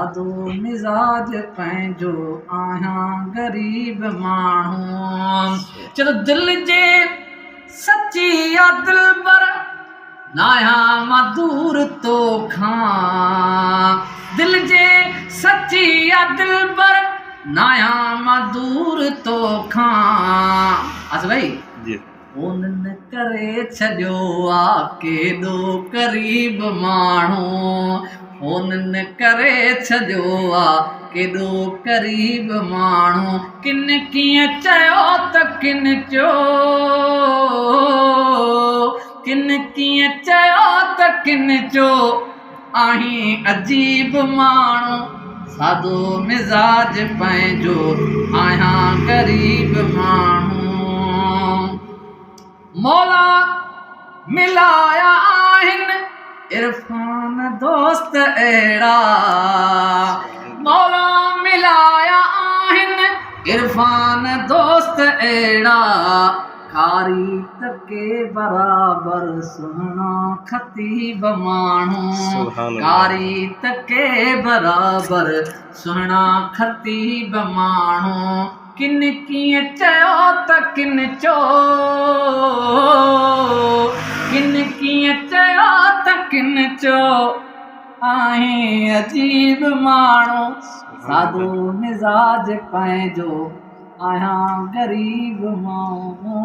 सादो मिजाज पंहिंजो आहियां ग़रीब माण्हू। चलो दिल जे सची या दिलबर नाहियां मां दूर तोखां। दिल जे सची या दिलबर नाहियां मां दूर तोखां। अच्छा भाई जी फोन न करे छॾियो आ केॾो क़रीब माण्हू। फोन न करे छॾियो आ केॾो क़रीब माण्हू। किन कीअं चयो त किन चयो, किन कीअं चयो त किन चयो आहीं अजीब माण्हू। सादो मिजाज पंहिंजो आहियां ग़रीब माण्हू। मौला मिलाया आहिनि इरफान दोस्त अहिड़ा। मौला मिलाया आहिनि इरफान दोस्त अहिड़ा। कारी तके बराबर सुहिणा ख़तीब माण्हू। कारी तके बराबर सुहिणा ख़तीब माण्हू। किन कीअं चयो त किन चयो, किन कीअं चयो त किन चयो आहीं अजीब माण्हू। सादो मिजाज पंहिंजो आहियां ग़रीब माण्हू।